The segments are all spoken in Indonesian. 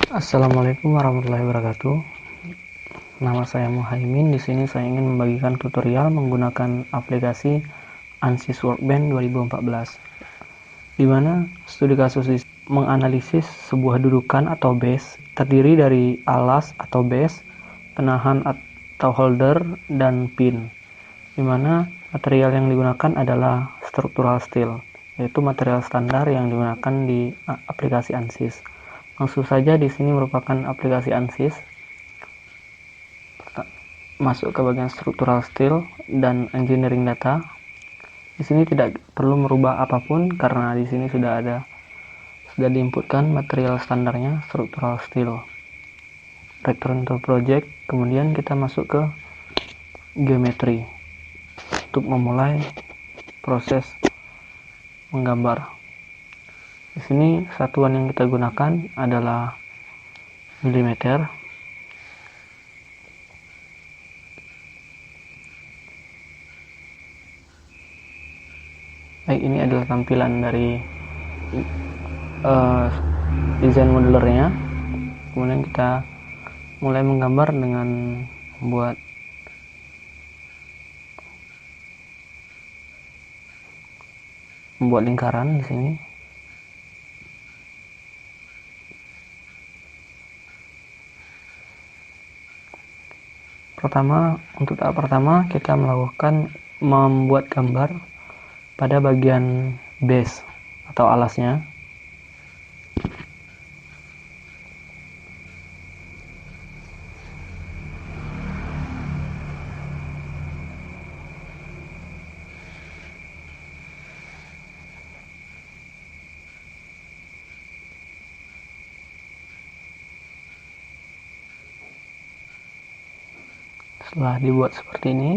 Assalamualaikum warahmatullahi wabarakatuh. Nama saya Muhaimin. Di sini saya ingin membagikan tutorial menggunakan aplikasi ANSYS Workbench 2014, di mana studi kasus menganalisis sebuah dudukan atau base terdiri dari alas atau base, penahan atau holder, dan pin, di mana material yang digunakan adalah structural steel, yaitu material standar yang digunakan di aplikasi ANSYS. Langsung saja, di sini merupakan aplikasi ANSYS. Masuk ke bagian structural steel dan engineering data. Di sini tidak perlu merubah apapun karena di sini sudah diinputkan material standarnya structural steel. Return to project. Kemudian kita masuk ke geometri untuk memulai proses menggambar. Di sini satuan yang kita gunakan adalah milimeter. Baik, ini adalah tampilan dari desain modelernya. Kemudian kita mulai menggambar dengan membuat lingkaran di sini. Untuk tahap pertama kita melakukan membuat gambar pada bagian base atau alasnya. Setelah dibuat seperti ini,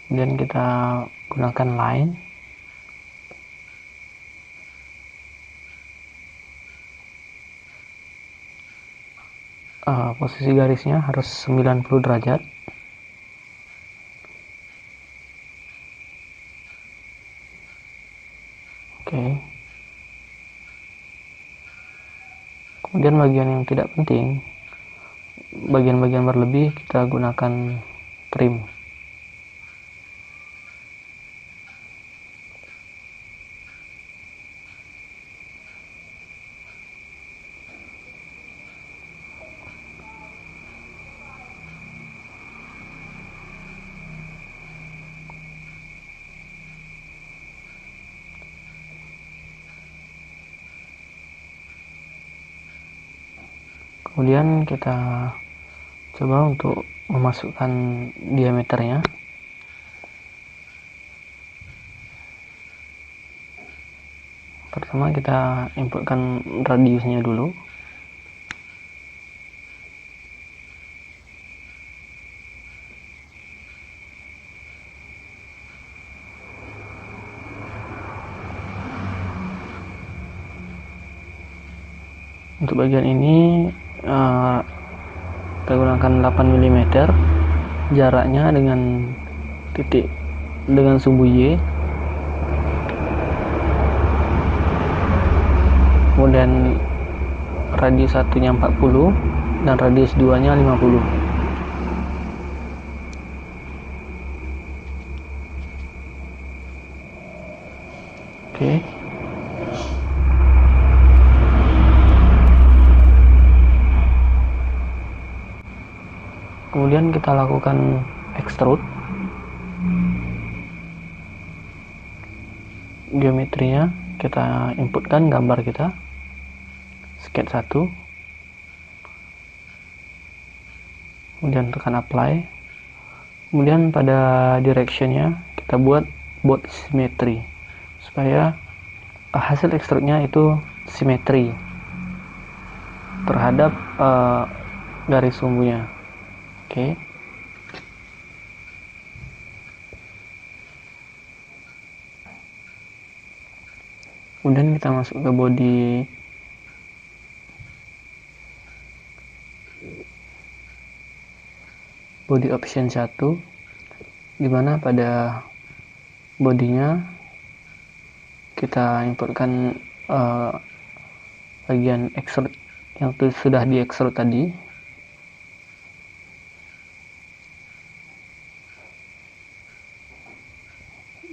kemudian kita gunakan line. Posisi garisnya harus 90 derajat. Oke. Kemudian bagian yang tidak penting, bagian-bagian berlebih, kita gunakan trim. Kemudian kita coba untuk memasukkan diameternya. Pertama kita inputkan radiusnya dulu. Untuk bagian ini kita gunakan 8 mm, jaraknya dengan sumbu Y. Kemudian radius satunya 40 dan radius 2 nya 50. Oke. Kemudian kita lakukan extrude. Geometrinya kita inputkan gambar kita, sketch 1. Kemudian tekan apply. Kemudian pada directionnya kita buat both symmetry supaya hasil extrude-nya itu simetri terhadap garis sumbunya. Oke. Kemudian kita masuk ke body option 1, dimana pada bodinya kita inputkan bagian extrude yang sudah di extrude tadi.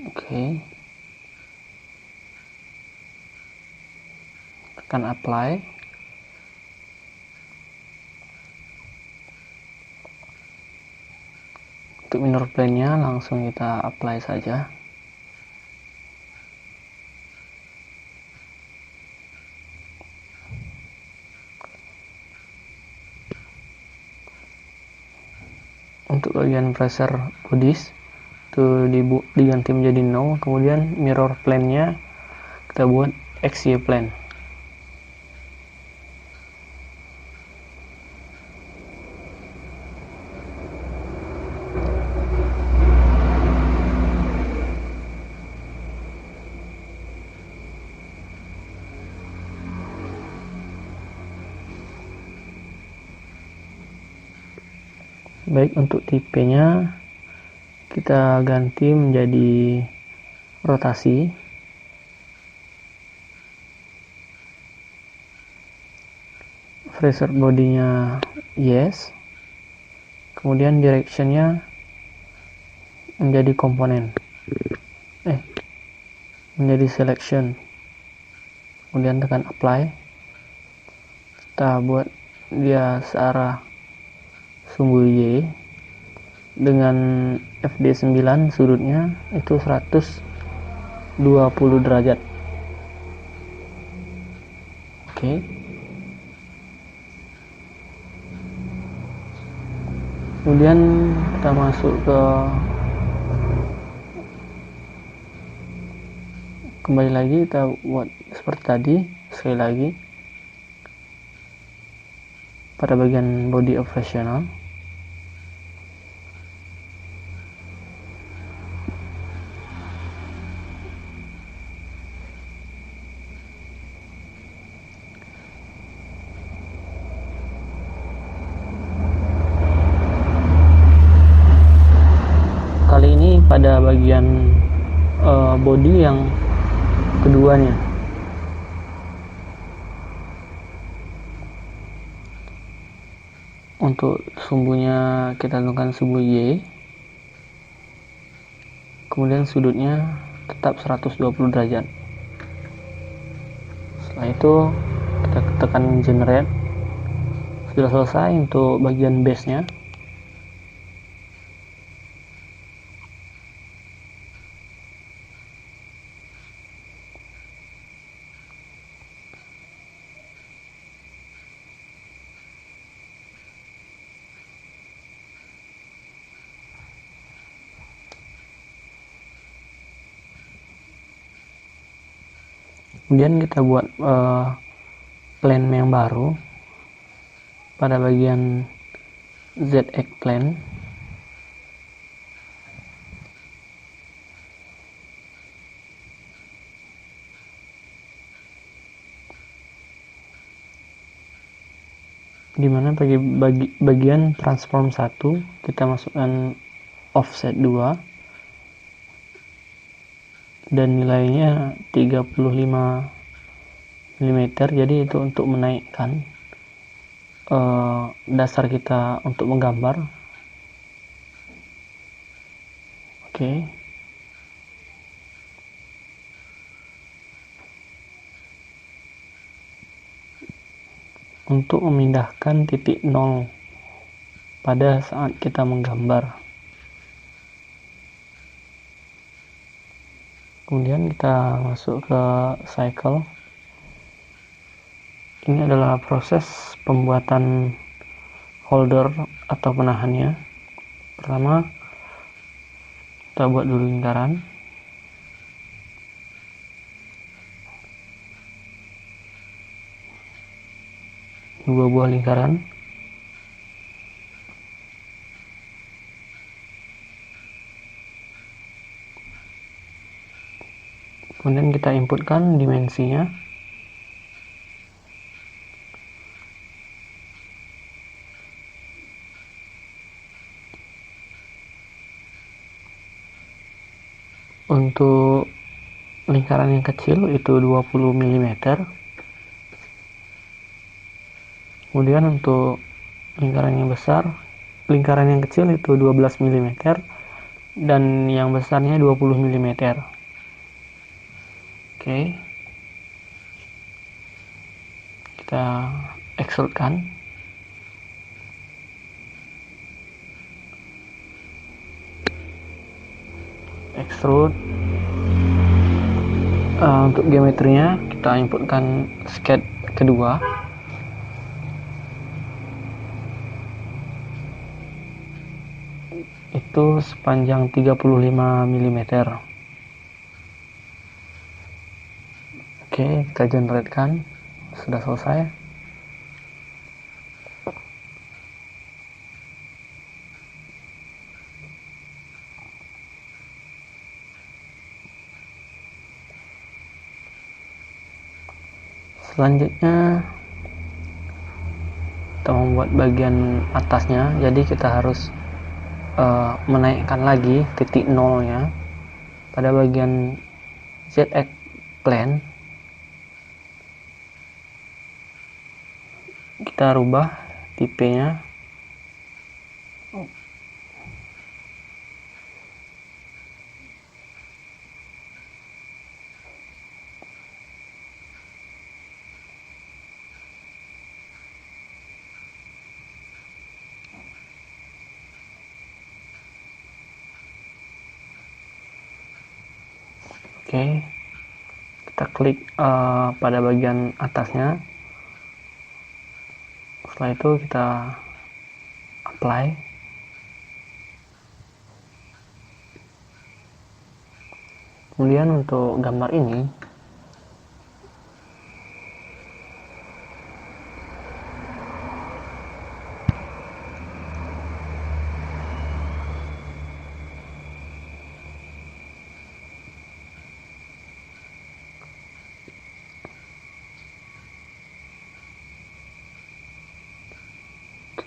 Oke. Tekan apply. Untuk minor plane-nya langsung kita apply saja. Untuk bagian pressure bodies itu diganti menjadi no, kemudian mirror plane-nya kita buat XY plane. Baik, untuk tipenya kita ganti menjadi rotasi. Pressure bodinya yes. Kemudian directionnya menjadi komponen. Menjadi selection. Kemudian tekan apply. Kita buat dia searah sumbu Y dengan FD9, sudutnya itu 120 derajat. Oke. Kemudian kita masuk kembali lagi, kita buat seperti tadi sekali lagi pada bagian body operational. Kali ini pada bagian body yang keduanya. Untuk sumbunya kita tentukan sumbu Y, kemudian sudutnya tetap 120 derajat. Setelah itu kita tekan generate. Sudah selesai untuk bagian base nya. Kemudian kita buat plane yang baru pada bagian ZX plane. Dimana bagi bagian transform 1 kita masukkan offset 2 dan nilainya 35 mm, jadi itu untuk menaikkan dasar kita untuk menggambar. Oke. Untuk memindahkan titik 0 pada saat kita menggambar. Kemudian kita masuk ke cycle. Ini adalah proses pembuatan holder atau penahannya. Pertama, kita buat dulu lingkaran. Dua buah lingkaran. Kemudian kita inputkan dimensinya. Untuk lingkaran yang kecil itu 20 mm. Kemudian untuk lingkaran yang besar, lingkaran yang kecil itu 12 mm dan yang besarnya 20 mm. Oke. Kita extrudekan. Extrude. Untuk geometrinya kita inputkan sketch kedua. Itu sepanjang 35 mm. Oke, kita generatekan. Sudah selesai. Selanjutnya kita membuat bagian atasnya, jadi kita harus menaikkan lagi titik nolnya pada bagian ZX plane. Kita rubah tipenya. Oke, kita klik pada bagian atasnya. Setelah itu kita apply. Kemudian untuk gambar ini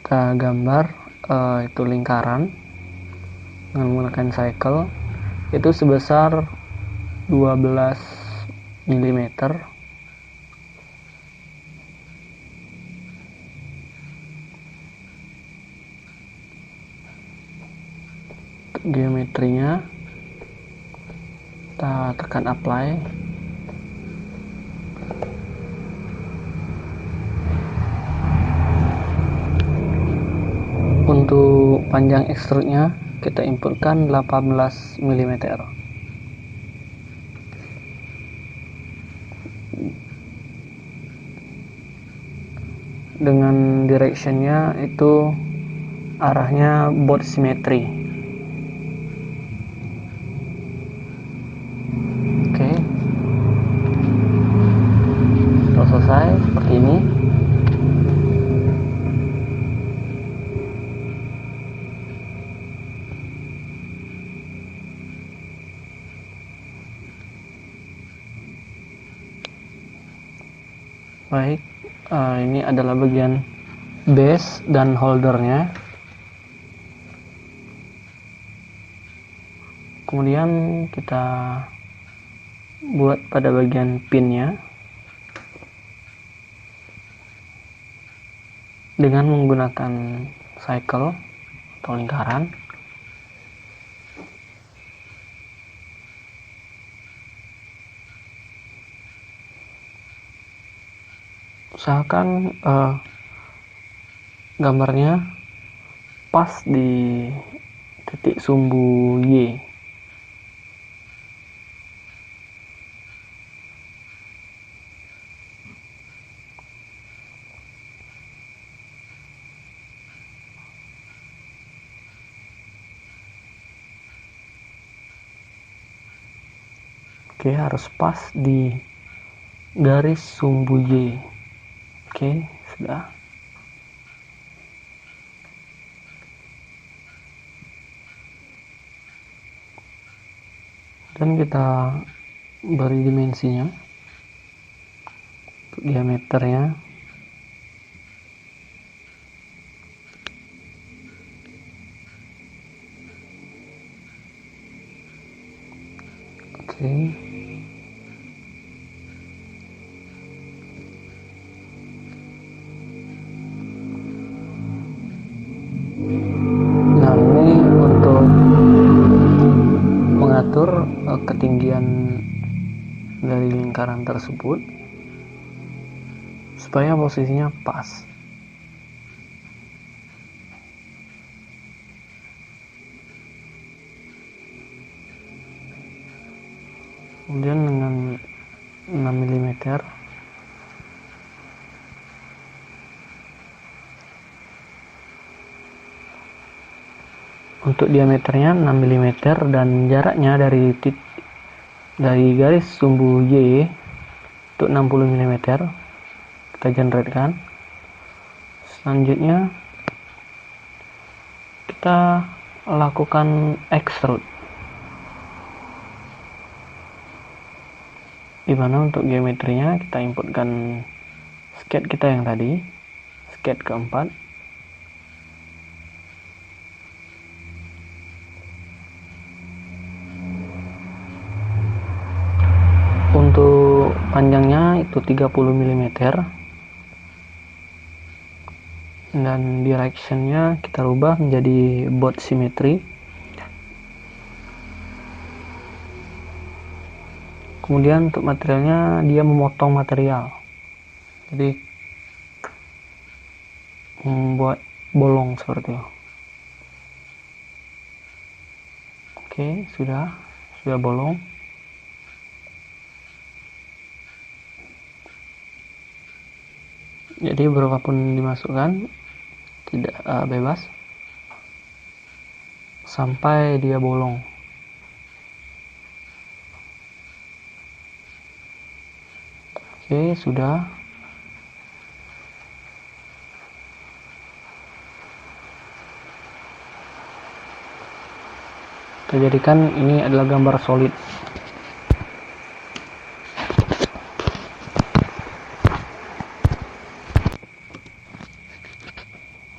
kita gambar itu lingkaran dengan menggunakan cycle, itu sebesar 12 mm. Geometrinya kita tekan apply. Untuk panjang extrude-nya kita inputkan 18 mm. Dengan direction-nya itu arahnya both symmetry. Oke. Sudah selesai seperti ini. Baik, ini adalah bagian base dan holdernya. Kemudian kita buat pada bagian pinnya dengan menggunakan cycle atau lingkaran. Usahakan gambarnya pas di titik sumbu Y. Oke, harus pas di garis sumbu Y. Oke, sudah. Dan kita beri dimensinya untuk diameternya. Oke. lingkaran tersebut supaya posisinya pas. Kemudian dengan 6 mm untuk diameternya 6 mm dan jaraknya dari garis sumbu Y untuk 60 mm kita generate-kan. Selanjutnya kita lakukan extrude, dimana untuk geometrinya kita inputkan sketch kita yang tadi, sketch keempat. Untuk panjangnya itu 30 mm dan directionnya kita rubah menjadi both symmetry. Kemudian untuk materialnya dia memotong material, jadi membuat bolong seperti itu. Oke, sudah bolong. Jadi berapapun dimasukkan tidak bebas sampai dia bolong. Oke, sudah. Kita jadikan ini adalah gambar solid.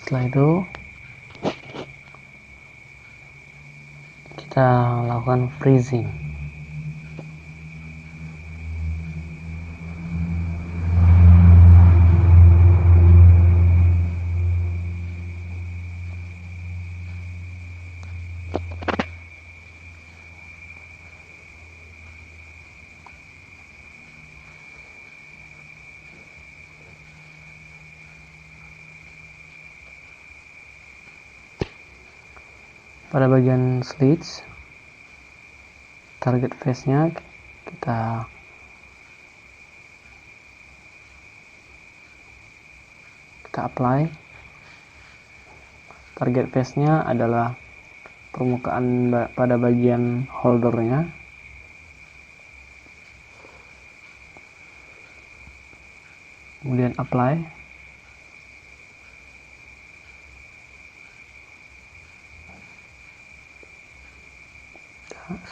Setelah itu kita lakukan freezing. Pada bagian slits, target face-nya kita apply. Target face-nya adalah permukaan pada bagian holdernya. Kemudian apply.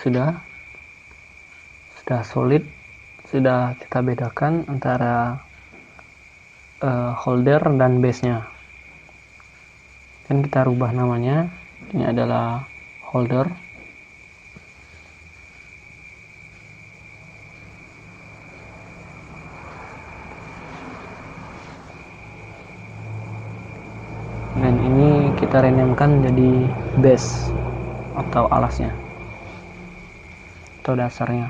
Sudah solid, sudah kita bedakan antara holder dan base-nya. Dan kita rubah namanya, ini adalah holder. Dan ini kita rename-kan jadi base atau alasnya atau dasarnya.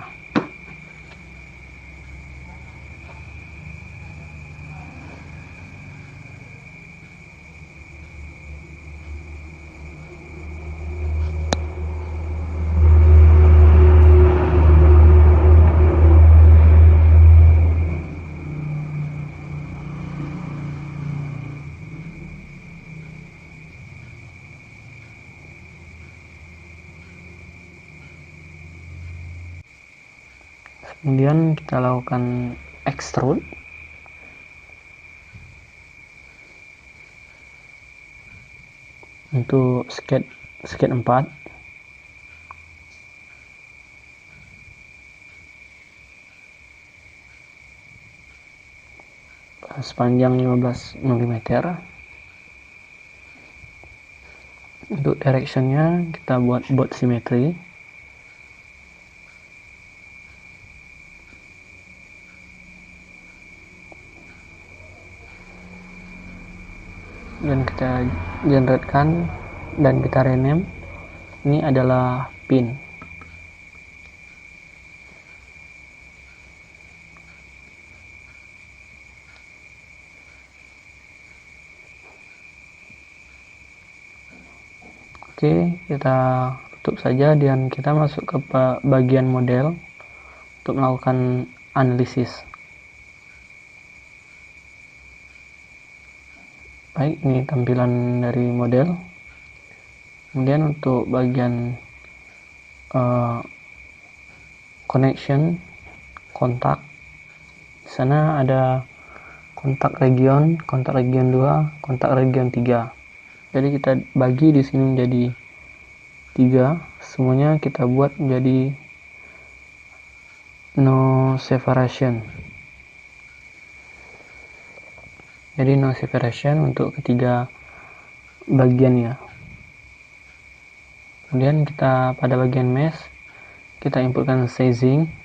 Kemudian kita lakukan extrude. Untuk sketch 4 sepanjang 15 mm. Untuk directionnya kita buat both symmetry. Dan kita generate-kan dan kita rename, ini adalah pin. Oke, kita tutup saja dan kita masuk ke bagian model untuk melakukan analisis. Baik, ini tampilan dari model. Kemudian untuk bagian connection, kontak, di sana ada kontak region 2, kontak region 3. Jadi kita bagi di sini menjadi 3, semuanya kita buat menjadi no separation. Jadi no separation untuk ketiga bagian ya. Kemudian kita pada bagian mesh kita inputkan sizing.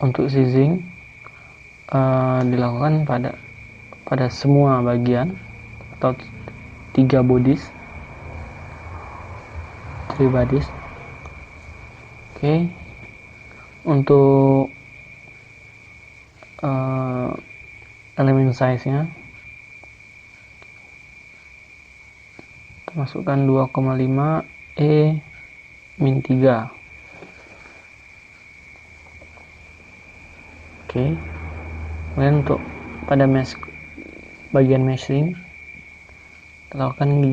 Untuk sizing dilakukan pada semua bagian atau 3 bodies. Oke. Untuk elemen size-nya kita masukkan 2,5 E-3. Oke. Kemudian untuk pada bagian meshing kita lakukan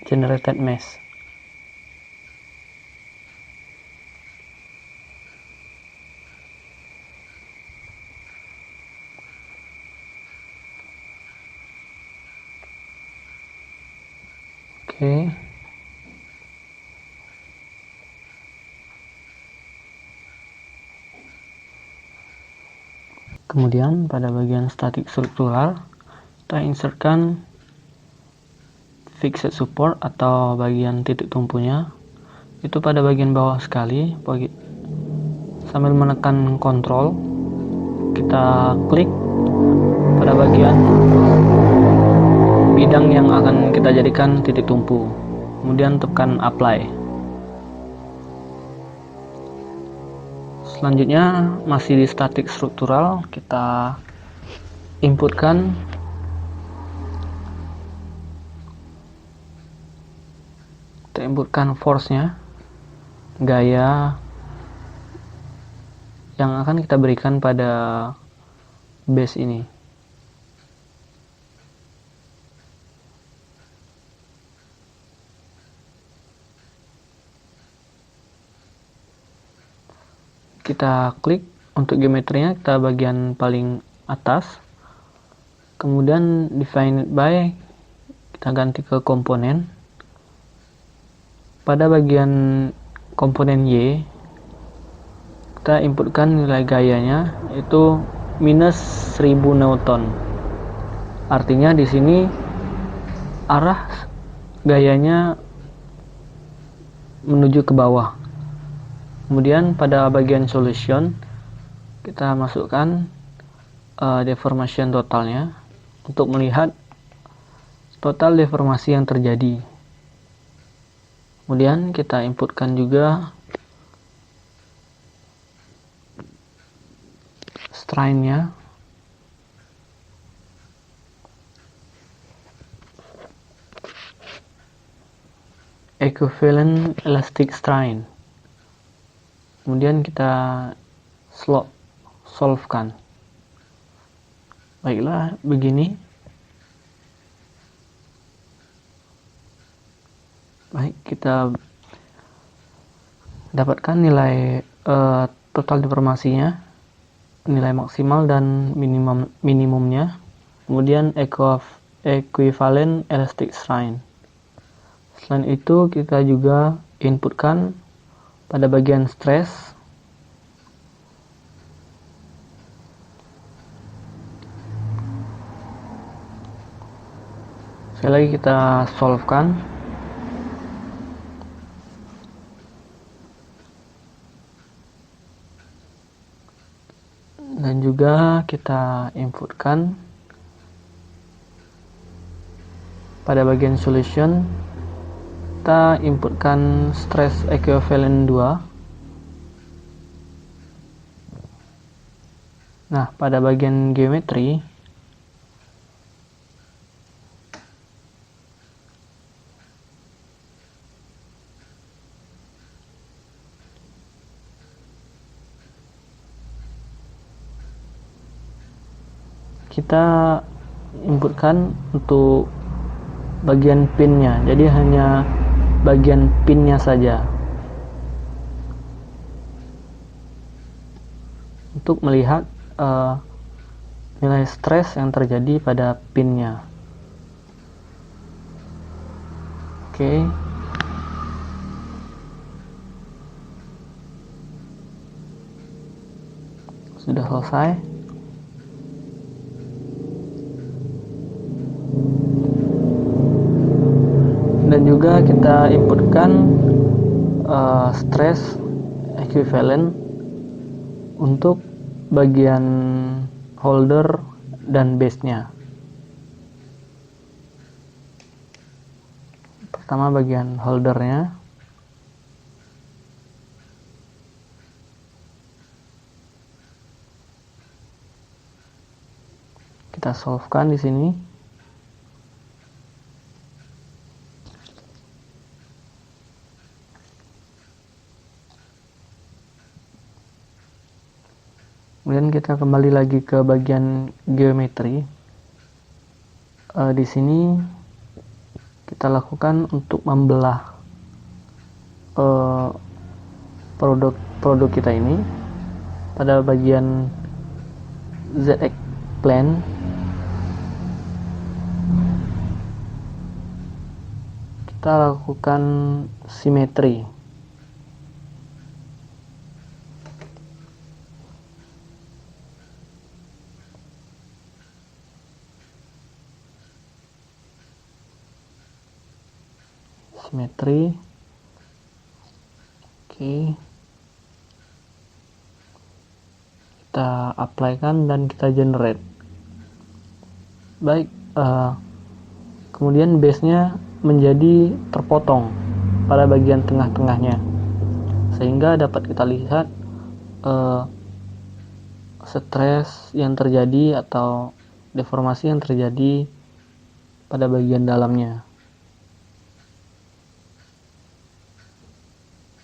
generated mesh. Oke. Kemudian pada bagian static struktural kita insertkan fixed support atau bagian titik tumpunya itu pada bagian bawah sekali. Sambil menekan kontrol kita klik pada bagian bidang yang akan kita jadikan titik tumpu, kemudian tekan apply. Selanjutnya masih di static struktural, kita inputkan force-nya, gaya yang akan kita berikan pada base ini. Kita klik untuk geometrinya, kita bagian paling atas, kemudian define by kita ganti ke komponen. Pada bagian komponen Y kita inputkan nilai gayanya itu minus 1000 Newton. Artinya di sini arah gayanya menuju ke bawah. Kemudian pada bagian solution kita masukkan deformation totalnya untuk melihat total deformasi yang terjadi. Kemudian kita inputkan juga strain-nya. Equivalent elastic strain. Kemudian kita solve-kan. Baiklah, begini. Baik, kita dapatkan nilai total deformasinya, nilai maksimal dan minimumnya. Kemudian equivalent elastic strain. Selain itu kita juga inputkan pada bagian stress sekali lagi kita solve-kan. Dan juga kita inputkan pada bagian solution kita inputkan stress equivalent 2. Nah, pada bagian geometri kita inputkan untuk bagian pinnya, jadi hanya bagian pinnya saja untuk melihat nilai stres yang terjadi pada pinnya. Oke. Sudah selesai. Dan juga kita inputkan stress equivalent untuk bagian holder dan base-nya. Pertama bagian holdernya. Kita solvekan di sini. Kemudian kita kembali lagi ke bagian geometri. Di sini kita lakukan untuk membelah produk kita ini pada bagian ZX plane. Kita lakukan simetri. Oke, kita apply-kan dan kita generate. Baik, kemudian base-nya menjadi terpotong pada bagian tengah-tengahnya, sehingga dapat kita lihat stres yang terjadi atau deformasi yang terjadi pada bagian dalamnya.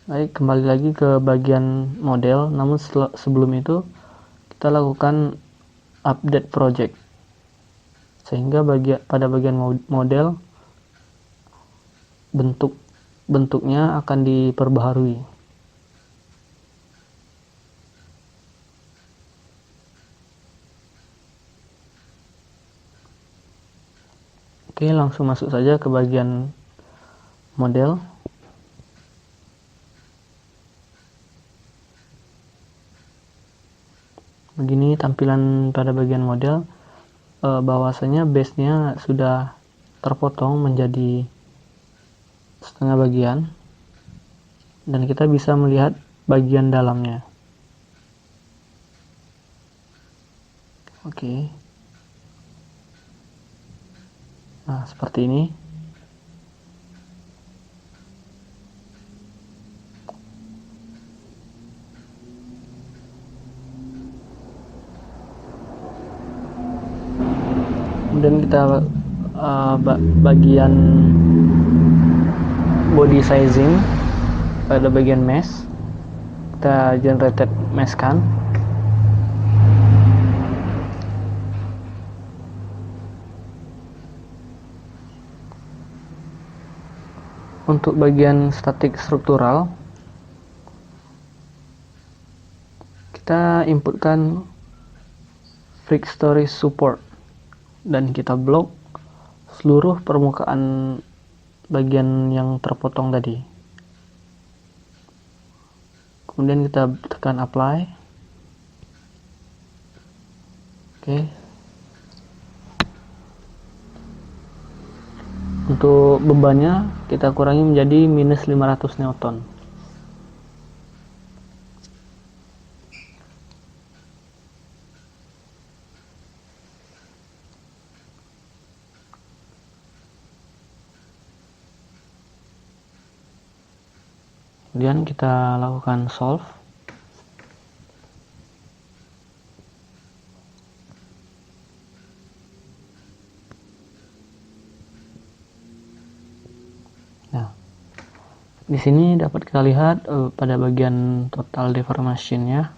Baik, kembali lagi ke bagian model, namun sebelum itu kita lakukan update project, sehingga pada bagian model bentuknya akan diperbaharui. Oke, langsung masuk saja ke bagian model. Begini tampilan pada bagian model, bahwasanya base-nya sudah terpotong menjadi setengah bagian, dan kita bisa melihat bagian dalamnya. Oke. Nah, seperti ini. Kemudian kita bagian body sizing pada bagian mesh, kita generated mesh kan. Untuk bagian statik struktural, kita inputkan freak story support dan kita blok seluruh permukaan bagian yang terpotong tadi. Kemudian kita tekan apply. Oke. Untuk bebannya kita kurangi menjadi minus 500 Newton. Kemudian kita lakukan solve. Nah, di sini dapat kita lihat pada bagian total deformation-nya.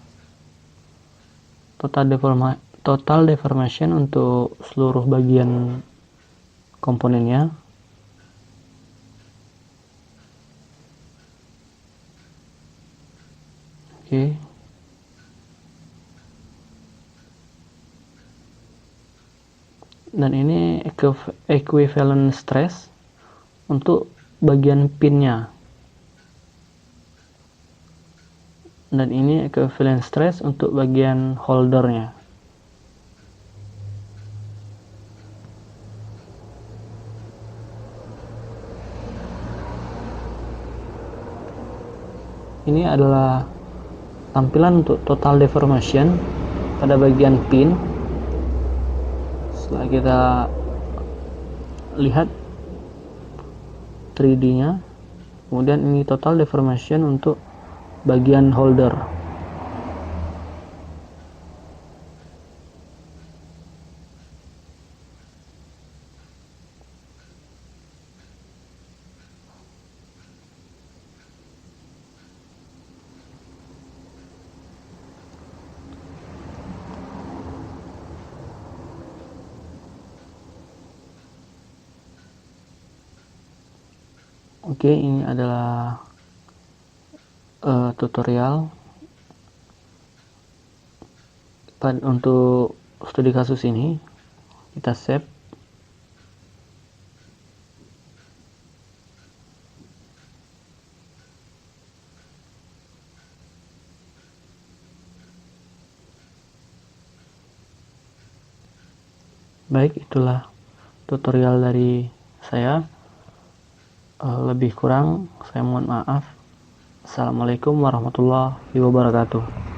Total deformation untuk seluruh bagian komponennya. Oke. Dan ini equivalent stress untuk bagian pinnya. Dan ini equivalent stress untuk bagian holdernya. Ini adalah tampilan untuk total deformation pada bagian pin. Setelah kita lihat 3D-nya, kemudian ini total deformation untuk bagian holder. Oke, ini adalah tutorial untuk studi kasus ini. Kita save. Baik, itulah tutorial dari saya. Lebih kurang saya mohon maaf. Assalamualaikum warahmatullahi wabarakatuh.